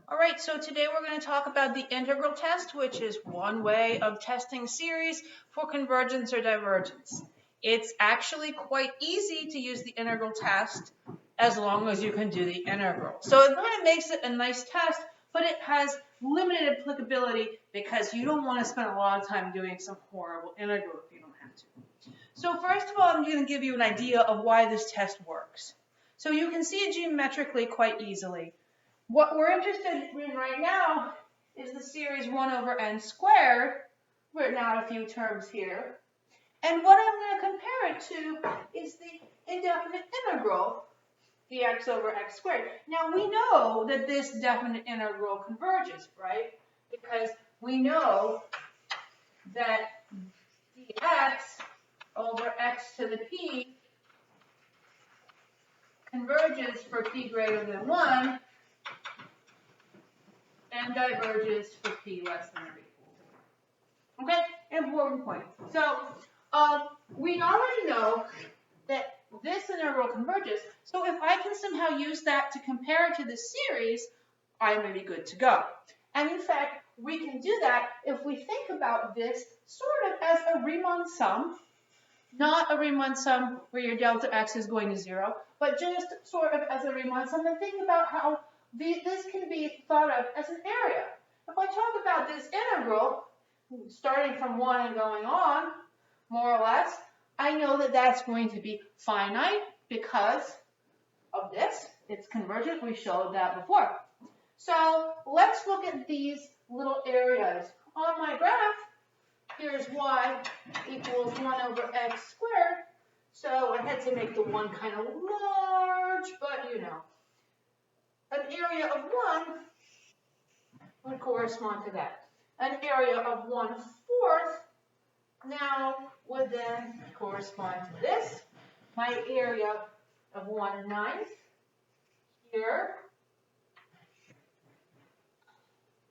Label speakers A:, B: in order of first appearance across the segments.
A: All right, so today we're going to talk about the integral test, which is one way of testing series for convergence or divergence. It's actually quite easy to use the integral test as long as you can do the integral. So it kind of makes it a nice test, but it has limited applicability because you don't want to spend a lot of time doing some horrible integral if you don't have to. So first of all, I'm going to give you an idea of why this test works. So you can see it geometrically quite easily. What we're interested in right now is the series 1 over n squared, written out a few terms here. And what I'm going to compare it to is the indefinite integral, dx over x squared. Now we know that this definite integral converges, right? Because we know that dx over x to the p converges for p greater than 1 and diverges for p less than or equal to 1. Okay, important point. So we already know that this integral converges. So if I can somehow use that to compare it to the series, I'm going to be good to go. And in fact, we can do that if we think about this sort of as a Riemann sum, not a Riemann sum where your delta x is going to 0, but just sort of as a Riemann sum, and think about how this can be thought of as an area. If I talk about this integral, starting from 1 and going on, more or less, I know that that's going to be finite because of this. It's convergent. We showed that before. So let's look at these little areas. On my graph, here's y equals 1 over x squared. So I had to make the 1 kind of large, but you know. An area of 1 would correspond to that. An area of 1/4 now would then correspond to this. My area of 1/9 here.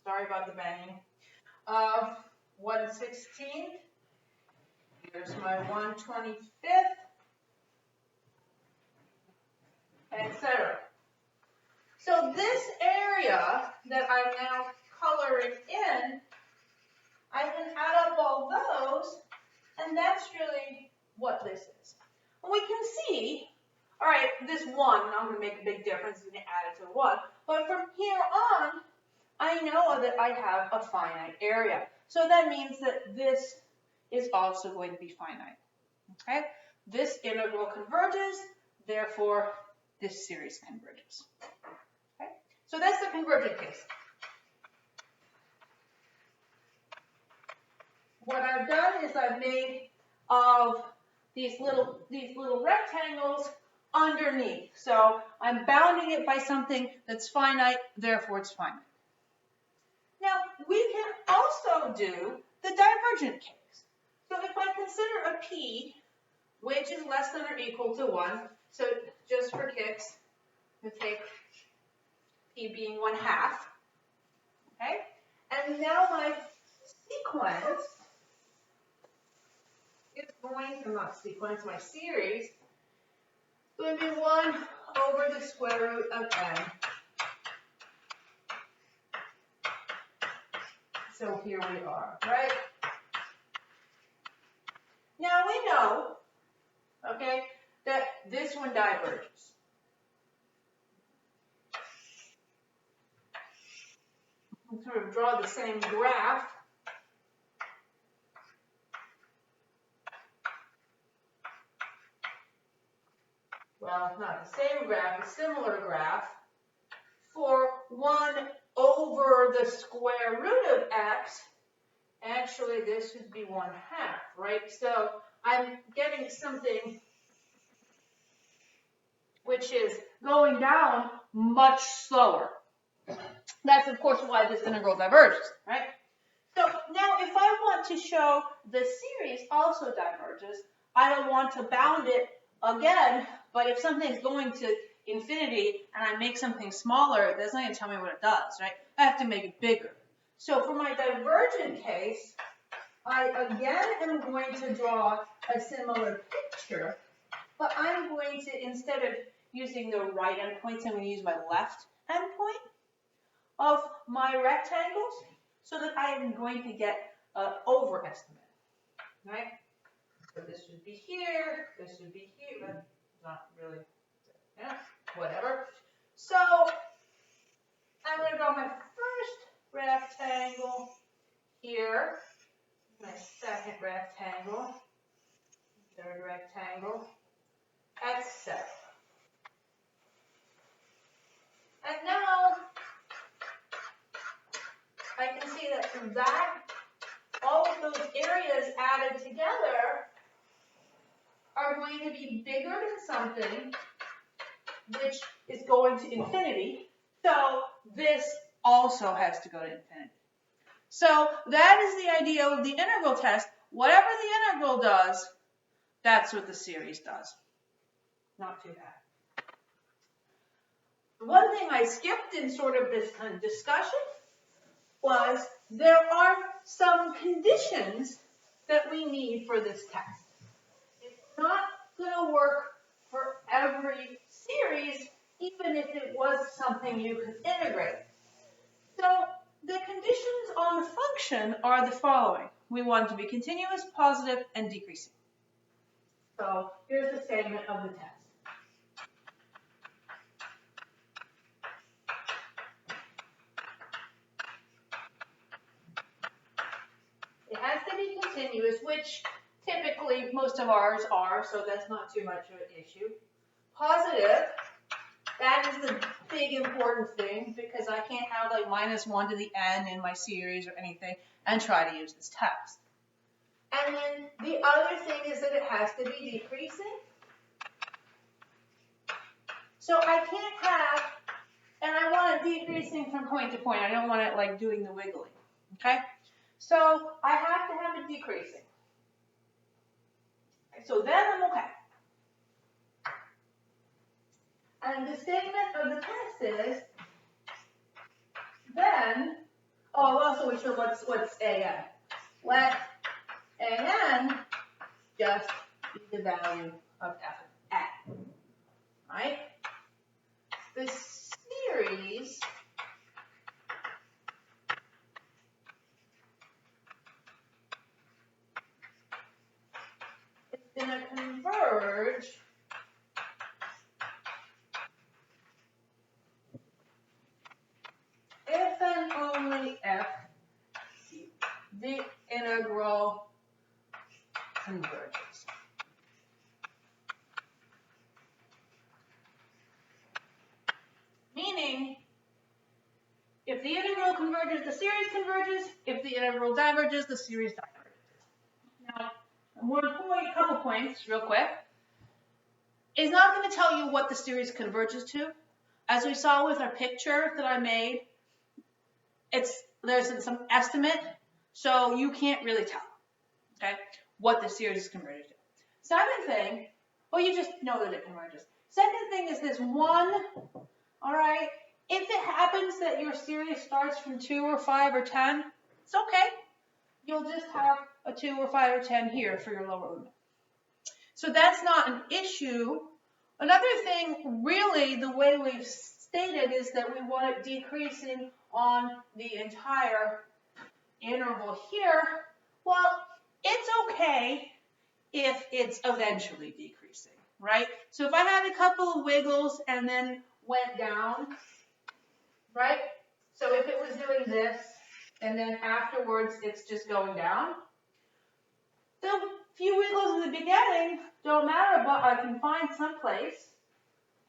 A: Sorry about the banging. 1/16. Here's my 1/25, etc. So this area that I'm now coloring in, I can add up all those, and that's really what this is. And we can see, all right, this 1, I'm going to make a big difference and add it to 1. But from here on, I know that I have a finite area. So that means that this is also going to be finite. Okay? This integral converges, therefore this series converges. Okay? So that's the convergent case. What I've done is I've made of these little rectangles underneath. So I'm bounding it by something that's finite, therefore it's finite. Now, we can also do the divergent case. So if I consider a p, which is less than or equal to 1, so just for kicks, we'll take p being 1/2, okay? And now my sequence is going to, not sequence, my series, is going to be 1 over the square root of n. So here we are, right? Now we know, okay, that this one diverges. We'll sort of draw the same graph. Well, not the same graph, a similar graph for 1 over the square root of x. Actually, this would be 1/2, right? So I'm getting something which is going down much slower. That's, of course, why this integral diverges, right? So now if I want to show the series also diverges, I don't want to bound it again, but if something's going to infinity and I make something smaller, that's not going to tell me what it does, right? I have to make it bigger. So for my divergent case, I again am going to draw a similar picture, but I'm going to, instead of using the right endpoints, I'm going to use my left endpoint. of my rectangles so that I am going to get an overestimate, right? So this would be here, this would be here, but not really, yeah, whatever. So I'm going to draw my first rectangle here, my second rectangle, third rectangle, etc. And now I can see that from that, all of those areas added together are going to be bigger than something which is going to infinity. So this also has to go to infinity. So that is the idea of the integral test. Whatever the integral does, that's what the series does. Not too bad. One thing I skipped in sort of this discussion was there are some conditions that we need for this test. It's not going to work for every series, even if it was something you could integrate. So the conditions on the function are the following. We want it to be continuous, positive, and decreasing. So here's the statement of the test. It has to be continuous, which typically most of ours are, so that's not too much of an issue. Positive, that is the big important thing because I can't have like -1 to the n in my series or anything and try to use this test. And then the other thing is that it has to be decreasing. So I can't have, and I want it decreasing from point to point. I don't want it like doing the wiggling, okay? So I have to have it decreasing. So then I'm okay. And the statement of the test is, then, oh, also we should, what's AN? Let AN just be the value of f of n, right? The series is going to converge if and only if the integral converges. Meaning, if the integral converges, the series converges. If the integral diverges, the series diverges. Now, a couple points real quick. It's not going to tell you what the series converges to. As we saw with our picture that I made, there's some estimate, so you can't really tell, okay, what the series is converted to. Second thing, well, you just know that it converges. Second thing is this 1, all right? If it happens that your series starts from 2 or 5 or 10, it's okay. You'll just have a 2 or 5 or 10 here for your lower limit. So that's not an issue. Another thing, really, the way we've stated is that we want it decreasing on the entire interval here. Well, it's okay if it's eventually decreasing, right? So if I had a couple of wiggles and then went down, right? So if it was doing this and then afterwards it's just going down, the few wiggles in the beginning don't matter, but I can find some place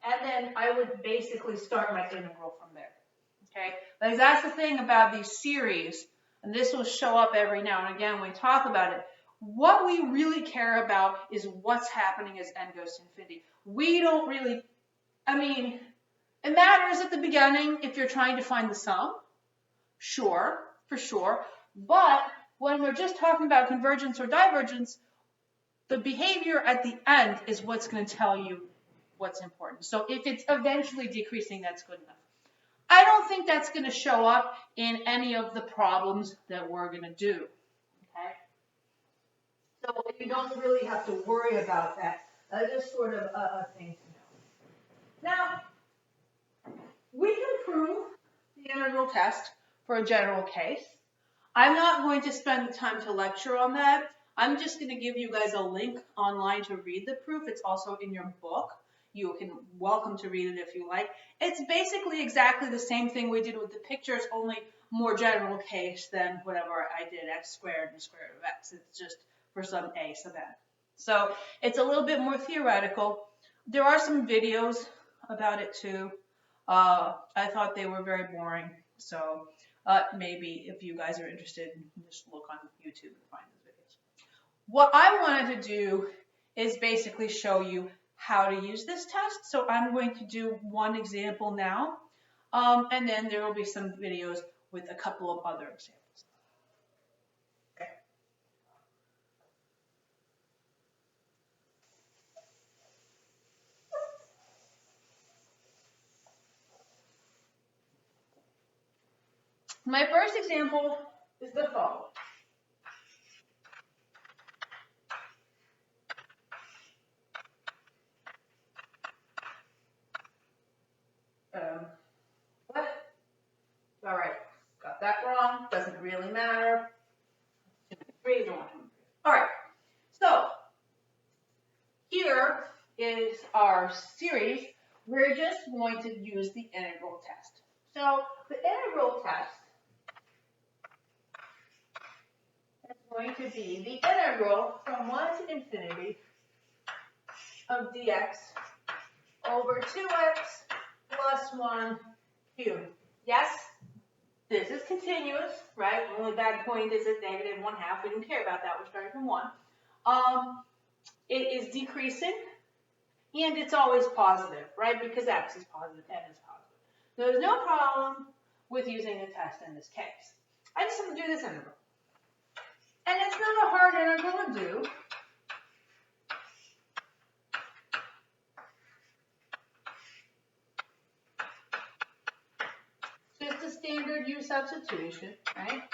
A: and then I would basically start my integral from there, okay? Like that's the thing about these series, and this will show up every now and again when we talk about it. What we really care about is what's happening as n goes to infinity. We don't really, I mean, it matters at the beginning if you're trying to find the sum, sure, for sure, but when we're just talking about convergence or divergence, the behavior at the end is what's going to tell you what's important. So if it's eventually decreasing, that's good enough. I don't think that's going to show up in any of the problems that we're going to do, okay? So you don't really have to worry about that. Just sort of a thing to know. Now, we can prove the integral integral test for a general case. I'm not going to spend the time to lecture on that. I'm just going to give you guys a link online to read the proof. It's also in your book. You can welcome to read it if you like. It's basically exactly the same thing we did with the pictures, only more general case than whatever I did, x squared and the square root of x. It's just for some a sub n. So it's a little bit more theoretical. There are some videos about it too. I thought they were very boring. So maybe if you guys are interested, just look on YouTube and find those videos. What I wanted to do is basically show you how to use this test. So I'm going to do one example now, and then there will be some videos with a couple of other examples. Okay. My first example is the following. What? All right, got that wrong. Doesn't really matter. 3 don't. All right, so here is our series. We're just going to use the integral test. So the integral test is going to be the integral from 1 to infinity of dx over 2x plus 1 cubed. Yes, this is continuous, right? Only bad point is at negative 1/2. We don't care about that. We're starting from 1. It is decreasing, and it's always positive, right? Because x is positive, n is positive. There's no problem with using a test in this case. I just want to do this integral. And it's not a hard integral to do. Just a standard U substitution, right?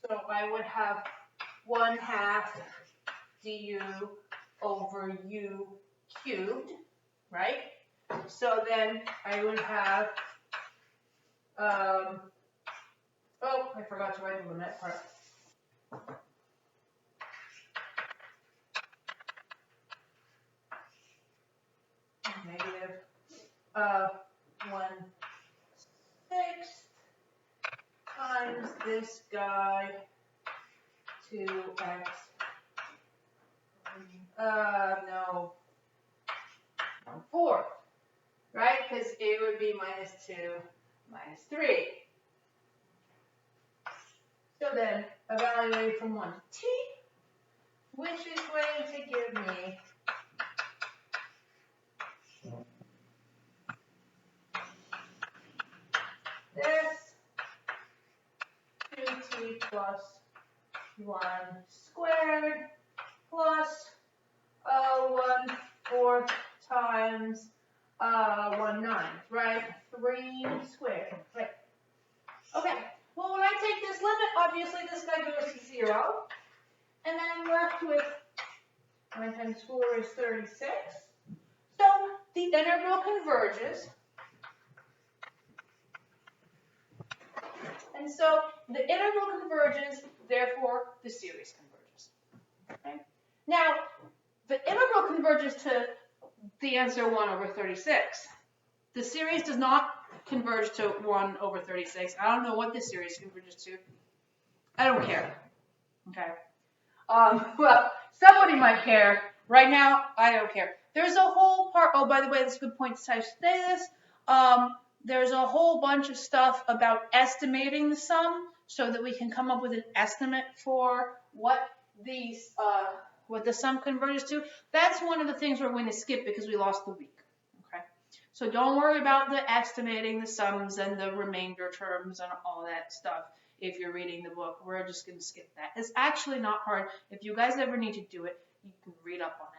A: So I would have 1/2 du over u cubed, right? So then I would have, oh, I forgot to write the limit part. Negative 1/6 times this guy 2x. No, 1/4, right? Because it would be -2 minus 3. So then evaluate from 1 to t, which is going to give me this 2t plus 1 squared plus 1/4 times 1/9, right? 3 squared, right? Okay, well when I take this limit, obviously this guy goes to 0, and then I'm left with 9 times 4 is 36. So the integral converges. And so the integral converges, therefore the series converges. Okay? Now, the integral converges to the answer 1/36. The series does not converge to 1/36. I don't know what the series converges to. I don't care. Okay. Well, somebody might care. Right now, I don't care. There's a whole part. Oh, by the way, that's a good point to say this. There's a whole bunch of stuff about estimating the sum so that we can come up with an estimate for what the sum converges to. That's one of the things we're going to skip because we lost the week. Okay, so don't worry about the estimating the sums and the remainder terms and all that stuff. If you're reading the book, we're just going to skip that. It's actually not hard. If you guys ever need to do it, you can read up on it.